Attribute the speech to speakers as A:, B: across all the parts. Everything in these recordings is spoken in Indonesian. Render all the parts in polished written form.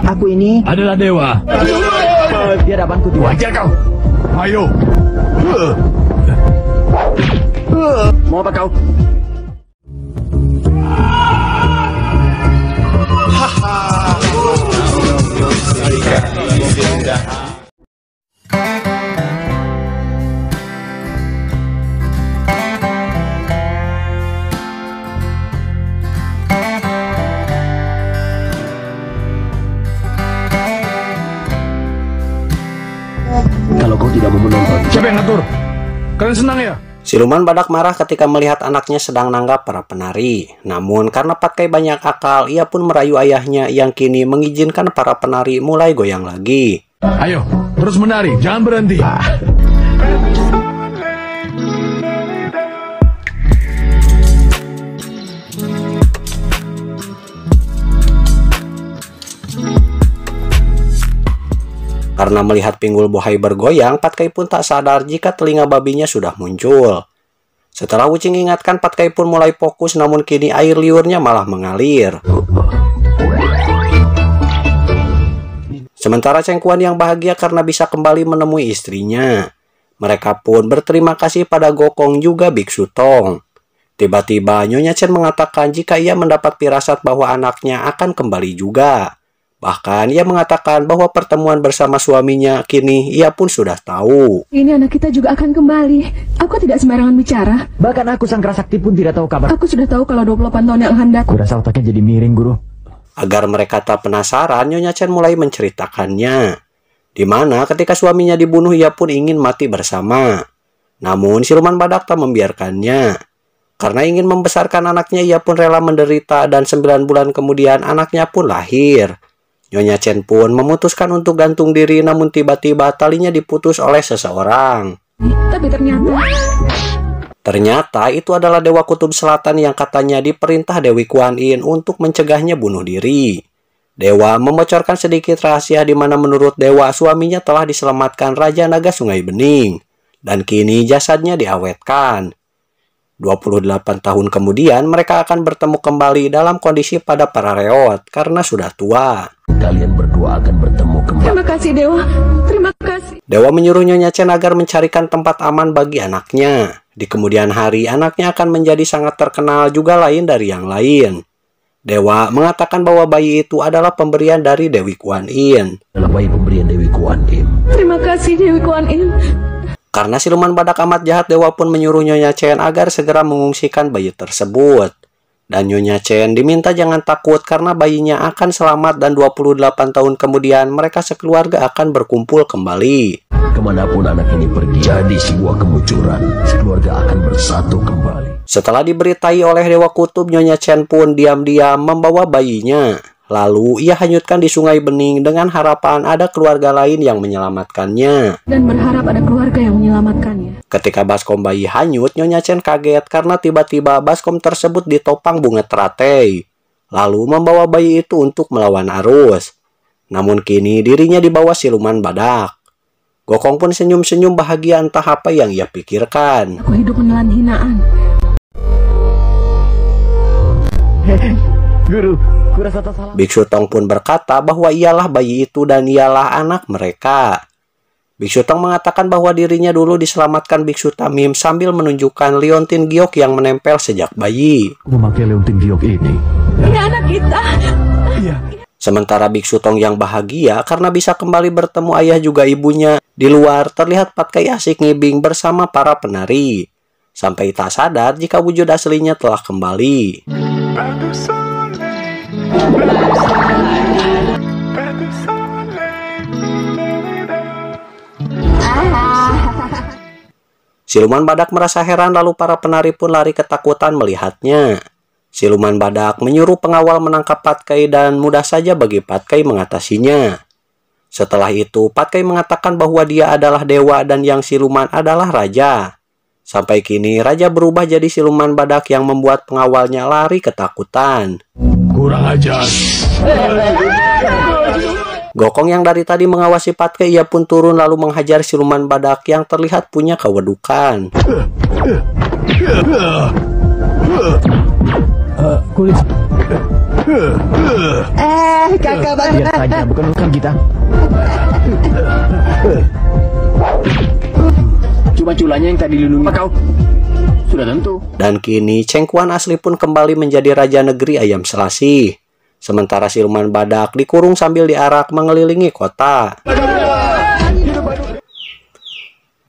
A: Aku ini
B: adalah dewa.
A: di hadapanku tidak.
B: Wajar kau. Ayo.
A: Mau apa kau? Kalau kau tidak mau menonton,
B: Siapa yang ngatur? Kalian senang ya?
C: Siluman badak marah ketika melihat anaknya sedang nanggap para penari. Namun karena Patkai banyak akal, ia pun merayu ayahnya yang kini mengizinkan para penari mulai goyang lagi.
B: Ayo, terus menari, jangan berhenti.
C: Karena melihat pinggul bohai bergoyang, Patkai pun tak sadar jika telinga babinya sudah muncul. Setelah Wucing ingatkan, Patkai pun mulai fokus, namun kini air liurnya malah mengalir. Sementara Cengkuan yang bahagia karena bisa kembali menemui istrinya. Mereka pun berterima kasih pada Gokong juga Biksu Tong. Tiba-tiba Nyonya Chen mengatakan jika ia mendapat firasat bahwa anaknya akan kembali juga. Bahkan ia mengatakan bahwa pertemuan bersama suaminya kini ia pun sudah tahu.
D: Ini anak kita juga akan kembali. Aku tidak sembarangan bicara.
A: bahkan aku sang kerasakti pun tidak tahu kabar.
D: Aku sudah tahu kalau 28 tahun yang akan datang.
A: Kurasa otaknya jadi miring, Guru.
C: Agar mereka tak penasaran, Nyonya Chen mulai menceritakannya. Di mana ketika suaminya dibunuh ia pun ingin mati bersama. Namun siluman badak tak membiarkannya. Karena ingin membesarkan anaknya ia pun rela menderita dan 9 bulan kemudian anaknya pun lahir. Nyonya Chen pun memutuskan untuk gantung diri, namun tiba-tiba talinya diputus oleh seseorang.
D: Tapi
C: Ternyata itu adalah Dewa Kutub Selatan yang katanya diperintah Dewi Kuan Yin untuk mencegahnya bunuh diri. Dewa membocorkan sedikit rahasia di mana menurut Dewa suaminya telah diselamatkan Raja Naga Sungai Bening. Dan kini jasadnya diawetkan. 28 tahun kemudian mereka akan bertemu kembali dalam kondisi pada para reot karena sudah tua.
A: Kalian berdua akan bertemu kembali.
D: terima kasih Dewa. Terima kasih.
C: Dewa menyuruh Nyonya Chen agar mencarikan tempat aman bagi anaknya. Di kemudian hari anaknya akan menjadi sangat terkenal juga lain dari yang lain. Dewa mengatakan bahwa bayi itu adalah pemberian dari Dewi Kuan Yin.
A: Adalah bayi pemberian Dewi Kuan Yin.
D: Terima kasih Dewi Kuan Yin.
C: Karena siluman badak amat jahat, Dewa pun menyuruh Nyonya Chen agar segera mengungsikan bayi tersebut. Dan Nyonya Chen diminta jangan takut karena bayinya akan selamat dan 28 tahun kemudian mereka sekeluarga akan berkumpul kembali.
A: Kemanapun anak ini pergi, jadi sebuah kemunculan. Sekeluarga akan bersatu kembali.
C: Setelah diberitai oleh Dewa Kutub, Nyonya Chen pun diam-diam membawa bayinya. Lalu ia hanyutkan di Sungai Bening dengan harapan ada keluarga lain yang menyelamatkannya.
D: Dan berharap ada keluarga yang menyelamatkannya.
C: Ketika baskom bayi hanyut, Nyonya Chen kaget karena tiba-tiba baskom tersebut ditopang bunga teratai. Lalu membawa bayi itu untuk melawan arus. Namun kini dirinya dibawa siluman badak. Gokong pun senyum-senyum bahagia entah apa yang ia pikirkan.
D: Aku hidup menelan hinaan.
A: Guru, kurasa tak salah.
C: Biksu Tong pun berkata bahwa ialah bayi itu dan ialah anak mereka. Biksu Tong mengatakan bahwa dirinya dulu diselamatkan Biksu Tamim sambil menunjukkan liontin giok yang menempel sejak bayi.
A: Memakai leontin giok ini.
D: Ini anak kita.
A: Iya.
C: Sementara Biksu Tong yang bahagia karena bisa kembali bertemu ayah juga ibunya, di luar terlihat Patkai asik ngibing bersama para penari. Sampai tak sadar jika wujud aslinya telah kembali. Siluman badak merasa heran lalu para penari pun lari ketakutan melihatnya. Siluman badak menyuruh pengawal menangkap Patkai dan mudah saja bagi Patkai mengatasinya. Setelah itu Patkai mengatakan bahwa dia adalah dewa dan yang siluman adalah raja. Sampai kini raja berubah jadi siluman badak yang membuat pengawalnya lari ketakutan.
B: Kurang ajar.
C: Gokong yang dari tadi mengawasi Patkai ia pun turun lalu menghajar siluman badak yang terlihat punya kewedukan.
A: Kulit.
E: Kakak bantu.
F: Lihat saja, bukan urusan kita. Cuma culanya yang tadi dilindungi kau. Sudah tentu.
C: Dan kini Cengkuan asli pun kembali menjadi raja negeri ayam selasih. Sementara siluman badak dikurung sambil diarak mengelilingi kota.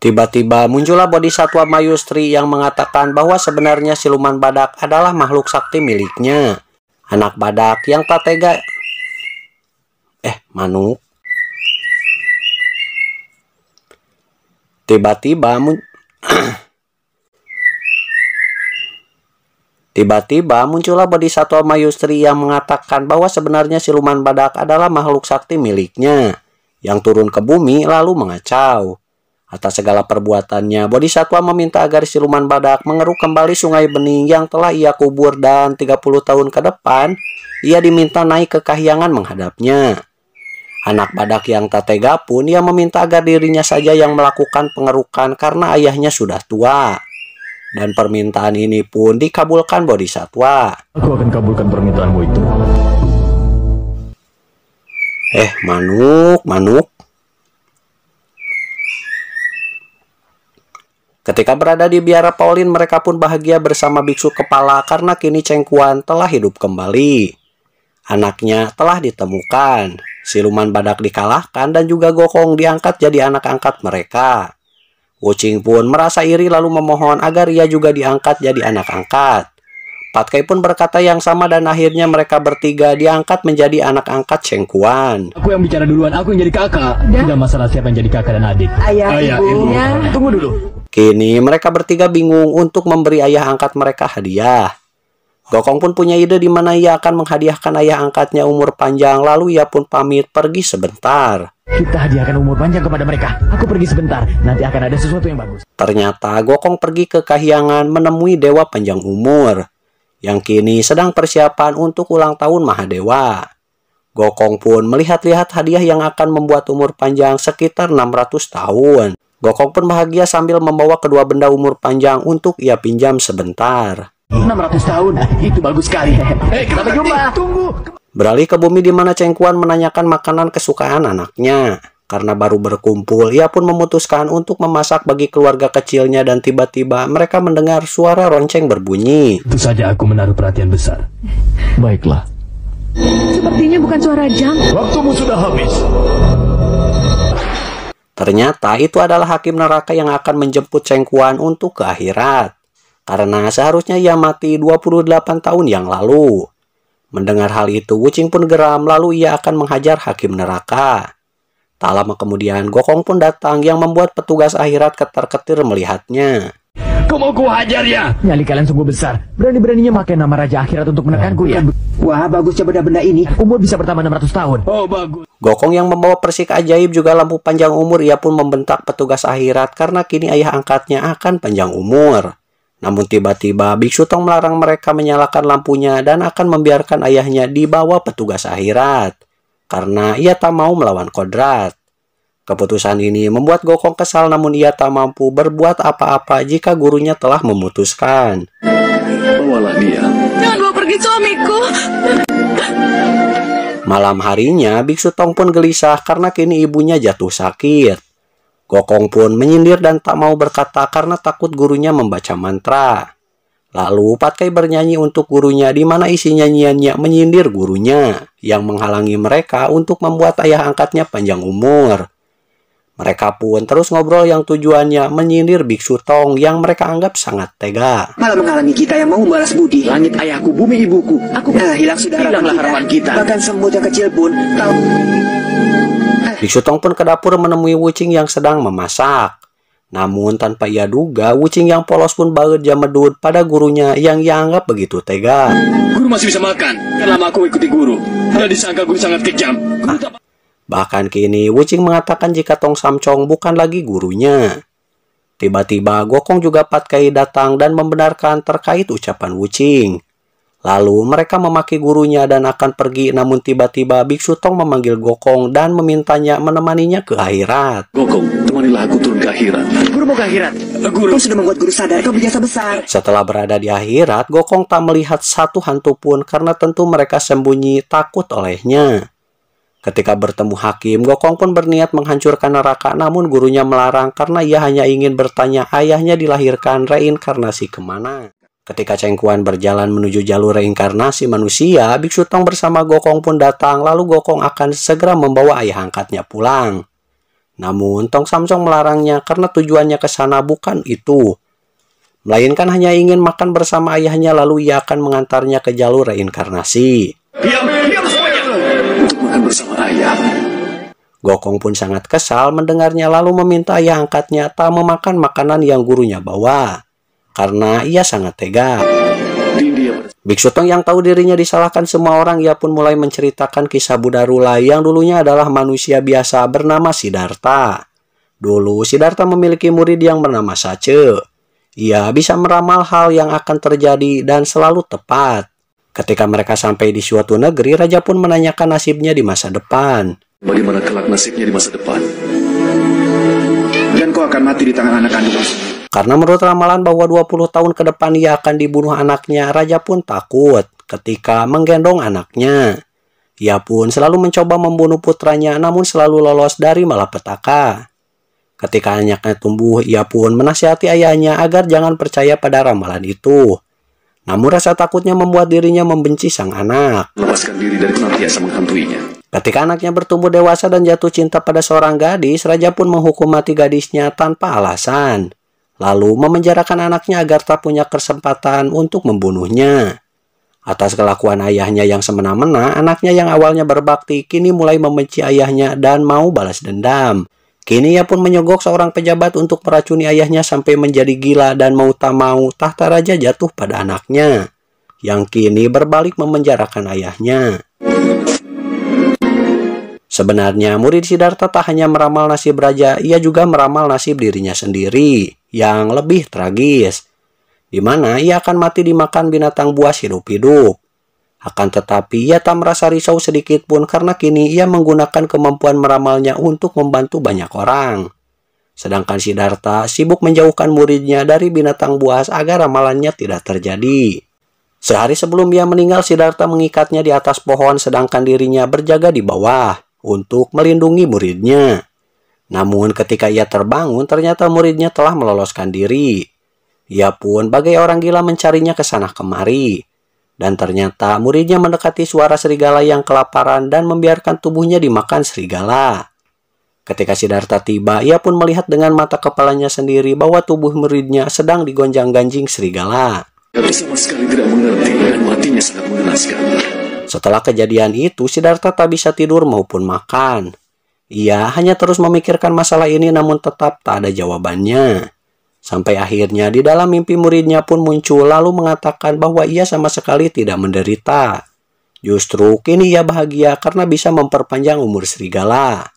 C: Tiba-tiba muncullah bodhisatwa Mayustri yang mengatakan bahwa sebenarnya siluman badak adalah makhluk sakti miliknya. Anak badak yang tak tega. Manuk. Tiba-tiba muncullah bodhisatwa Mayustri yang mengatakan bahwa sebenarnya siluman badak adalah makhluk sakti miliknya, yang turun ke bumi lalu mengacau. Atas segala perbuatannya, bodhisatwa meminta agar siluman badak mengeruk kembali sungai bening yang telah ia kubur, dan 30 tahun ke depan ia diminta naik ke kahyangan menghadapnya. Anak badak yang tak tega pun ia meminta agar dirinya saja yang melakukan pengerukan karena ayahnya sudah tua. Dan permintaan ini pun dikabulkan bodhisatwa.
A: Aku akan kabulkan permintaanmu itu.
C: Manuk. Ketika berada di biara Pauline, mereka pun bahagia bersama biksu kepala karena kini Cengkuan telah hidup kembali. Anaknya telah ditemukan. Siluman badak dikalahkan dan juga Gokong diangkat jadi anak angkat mereka. Wuching pun merasa iri lalu memohon agar ia juga diangkat jadi anak angkat. Patkai pun berkata yang sama dan akhirnya mereka bertiga diangkat menjadi anak angkat Cengkuan.
F: Aku yang bicara duluan, aku yang jadi kakak. Tidak masalah siapa yang jadi kakak dan adik.
E: Ayah, ibunya.
F: Tunggu dulu.
C: Kini mereka bertiga bingung untuk memberi ayah angkat mereka hadiah. Gokong pun punya ide di mana ia akan menghadiahkan ayah angkatnya umur panjang, lalu ia pun pamit pergi sebentar.
F: Kita hadiahkan umur panjang kepada mereka. Aku pergi sebentar, nanti akan ada sesuatu yang bagus.
C: Ternyata Gokong pergi ke kahyangan menemui dewa panjang umur, yang kini sedang persiapan untuk ulang tahun Mahadewa. Gokong pun melihat-lihat hadiah yang akan membuat umur panjang sekitar 600 tahun. Gokong pun bahagia sambil membawa kedua benda umur panjang untuk ia pinjam sebentar.
F: 600 tahun, itu bagus sekali. Sampai jumpa. Tunggu.
C: Beralih ke bumi di mana Cengkuan menanyakan makanan kesukaan anaknya. Karena baru berkumpul, ia pun memutuskan untuk memasak bagi keluarga kecilnya dan tiba-tiba mereka mendengar suara lonceng berbunyi.
F: Itu saja aku menaruh perhatian besar.
A: Baiklah.
D: Sepertinya bukan suara jam.
B: Waktumu sudah habis.
C: Ternyata itu adalah hakim neraka yang akan menjemput Cengkuan untuk ke akhirat. Karena seharusnya ia mati 28 tahun yang lalu. Mendengar hal itu, Wuching pun geram lalu ia akan menghajar hakim neraka. Tak lama kemudian, Gokong pun datang yang membuat petugas akhirat ketar-ketir melihatnya.
F: Kau mau ku hajar ya? Nyali kalian sungguh besar. Berani-beraninya pakai nama Raja Akhirat untuk menekanku ya?
E: Wah, bagusnya benda-benda ini.
F: Umur bisa bertambah 600 tahun. Oh, bagus.
C: Gokong yang membawa persik ajaib juga lampu panjang umur, ia pun membentak petugas akhirat karena kini ayah angkatnya akan panjang umur. Namun tiba-tiba Biksu Tong melarang mereka menyalakan lampunya dan akan membiarkan ayahnya dibawa petugas akhirat. Karena ia tak mau melawan kodrat. Keputusan ini membuat Gokong kesal namun ia tak mampu berbuat apa-apa jika gurunya telah memutuskan.
B: Bawalah dia.
D: Jangan bawa pergi suamiku.
C: Malam harinya Biksu Tong pun gelisah karena kini ibunya jatuh sakit. Gokong pun menyindir dan tak mau berkata karena takut gurunya membaca mantra. Lalu Patkai bernyanyi untuk gurunya di mana isi nyanyiannya menyindir gurunya yang menghalangi mereka untuk membuat ayah angkatnya panjang umur. Mereka pun terus ngobrol yang tujuannya menyindir Biksu Tong yang mereka anggap sangat tega.
E: Malah menghalangi kita yang mau membalas budi. Langit ayahku, bumi ibuku. Hilang sudah harapan kita. Bahkan semut yang kecil pun tahu.
C: Biksu Tong pun ke dapur menemui Wuching yang sedang memasak. Namun tanpa ia duga, Wuching yang polos pun baut jamedut pada gurunya yang ia anggap begitu tega.
F: Guru masih bisa makan. Kan lama aku ikuti guru. Tidak disangka guru sangat kejam.
C: Bahkan kini Wuching mengatakan jika Tong Samcong bukan lagi gurunya. Tiba-tiba Gokong juga Patkai datang dan membenarkan terkait ucapan Wuching. Lalu mereka memaki gurunya dan akan pergi, namun tiba-tiba Biksu Tong memanggil Gokong dan memintanya menemaninya ke akhirat.
B: Gokong, temanilah aku turun ke akhirat.
E: Guru mau ke akhirat. Guru, kau sudah membuat guru sadar kau berjasa besar.
C: Setelah berada di akhirat, Gokong tak melihat satu hantu pun karena tentu mereka sembunyi takut olehnya. Ketika bertemu Hakim, Gokong pun berniat menghancurkan neraka, namun gurunya melarang karena ia hanya ingin bertanya ayahnya dilahirkan reinkarnasi kemana. Ketika Cengkuan berjalan menuju jalur reinkarnasi manusia, Biksu Tong bersama Gokong pun datang, lalu Gokong akan segera membawa ayah angkatnya pulang. Namun Tong Samcong melarangnya karena tujuannya ke sana bukan itu, melainkan hanya ingin makan bersama ayahnya, lalu ia akan mengantarnya ke jalur reinkarnasi.
B: Diam semuanya. Untuk makan bersama ayah.
C: Gokong pun sangat kesal mendengarnya, lalu meminta ayah angkatnya tak memakan makanan yang gurunya bawa, karena ia sangat tega. Biksu Tong yang tahu dirinya disalahkan semua orang, ia pun mulai menceritakan kisah Buddha Rula yang dulunya adalah manusia biasa bernama Siddhartha. Dulu Siddhartha memiliki murid yang bernama Sace. Ia bisa meramal hal yang akan terjadi dan selalu tepat. Ketika mereka sampai di suatu negeri, raja pun menanyakan nasibnya di masa depan.
B: Bagaimana kelak nasibnya di masa depan?
E: Dan kau akan mati di tangan anak kandung.
C: Karena menurut ramalan bahwa 20 tahun ke depan ia akan dibunuh anaknya, raja pun takut ketika menggendong anaknya. Ia pun selalu mencoba membunuh putranya, namun selalu lolos dari malapetaka. Ketika anaknya tumbuh, ia pun menasihati ayahnya agar jangan percaya pada ramalan itu. Namun rasa takutnya membuat dirinya membenci sang anak.
B: Lepaskan diri dari senantiasa menghantuinya.
C: Ketika anaknya bertumbuh dewasa dan jatuh cinta pada seorang gadis, raja pun menghukum mati gadisnya tanpa alasan. Lalu memenjarakan anaknya agar tak punya kesempatan untuk membunuhnya. Atas kelakuan ayahnya yang semena-mena, anaknya yang awalnya berbakti kini mulai membenci ayahnya dan mau balas dendam. Kini ia pun menyogok seorang pejabat untuk meracuni ayahnya sampai menjadi gila, dan mau tak mau tahta raja jatuh pada anaknya, yang kini berbalik memenjarakan ayahnya. Sebenarnya murid Siddhartha tak hanya meramal nasib raja, ia juga meramal nasib dirinya sendiri yang lebih tragis, di mana ia akan mati dimakan binatang buas hidup-hidup. Akan tetapi ia tak merasa risau sedikit pun karena kini ia menggunakan kemampuan meramalnya untuk membantu banyak orang. Sedangkan Siddhartha sibuk menjauhkan muridnya dari binatang buas agar ramalannya tidak terjadi. Sehari sebelum ia meninggal, Siddhartha mengikatnya di atas pohon sedangkan dirinya berjaga di bawah untuk melindungi muridnya. Namun ketika ia terbangun, ternyata muridnya telah meloloskan diri. Ia pun bagai orang gila mencarinya ke sana kemari. Dan ternyata muridnya mendekati suara serigala yang kelaparan dan membiarkan tubuhnya dimakan serigala. Ketika Siddhartha tiba, ia pun melihat dengan mata kepalanya sendiri bahwa tubuh muridnya sedang digonjang-ganjing serigala.
B: Tapi sama sekali tidak mengerti dan matinya sangat mengenaskan.
C: Setelah kejadian itu, Siddhartha tak bisa tidur maupun makan. Ia hanya terus memikirkan masalah ini, namun tetap tak ada jawabannya. Sampai akhirnya di dalam mimpi muridnya pun muncul lalu mengatakan bahwa ia sama sekali tidak menderita. Justru kini ia bahagia karena bisa memperpanjang umur serigala.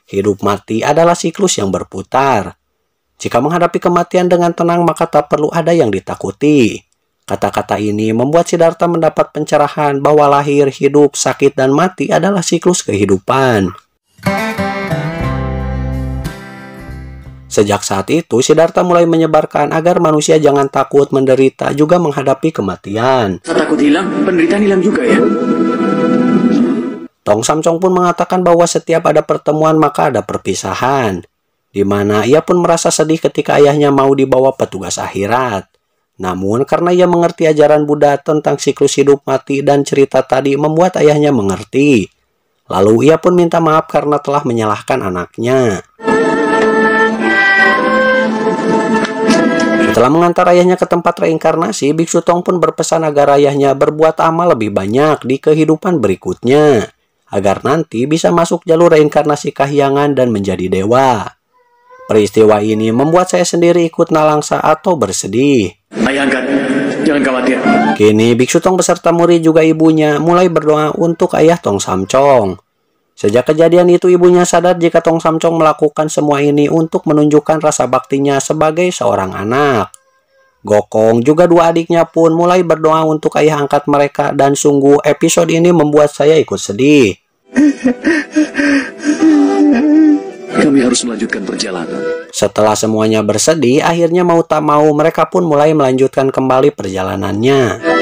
C: Hidup mati adalah siklus yang berputar. Jika menghadapi kematian dengan tenang, maka tak perlu ada yang ditakuti. Kata-kata ini membuat Siddhartha mendapat pencerahan bahwa lahir, hidup, sakit, dan mati adalah siklus kehidupan. Sejak saat itu, Siddhartha mulai menyebarkan agar manusia jangan takut menderita juga menghadapi kematian.
E: Takut hilang, penderitaan hilang juga ya.
C: Tong Samcong pun mengatakan bahwa setiap ada pertemuan maka ada perpisahan, di mana ia pun merasa sedih ketika ayahnya mau dibawa petugas akhirat. Namun karena ia mengerti ajaran Buddha tentang siklus hidup mati dan cerita tadi membuat ayahnya mengerti. Lalu ia pun minta maaf karena telah menyalahkan anaknya. Setelah mengantar ayahnya ke tempat reinkarnasi, Biksu Tong pun berpesan agar ayahnya berbuat amal lebih banyak di kehidupan berikutnya, agar nanti bisa masuk jalur reinkarnasi kahyangan dan menjadi dewa. Peristiwa ini membuat saya sendiri ikut nalangsa atau bersedih.
B: Ayah angkat, jangan khawatir.
C: Kini Biksu Tong beserta murid juga ibunya mulai berdoa untuk ayah Tong Samcong. Sejak kejadian itu ibunya sadar jika Tong Samcong melakukan semua ini untuk menunjukkan rasa baktinya sebagai seorang anak. Gokong juga dua adiknya pun mulai berdoa untuk ayah angkat mereka, dan sungguh episode ini membuat saya ikut sedih.
B: Kami harus melanjutkan perjalanan.
C: Setelah semuanya bersedih, akhirnya mau tak mau mereka pun mulai melanjutkan kembali perjalanannya.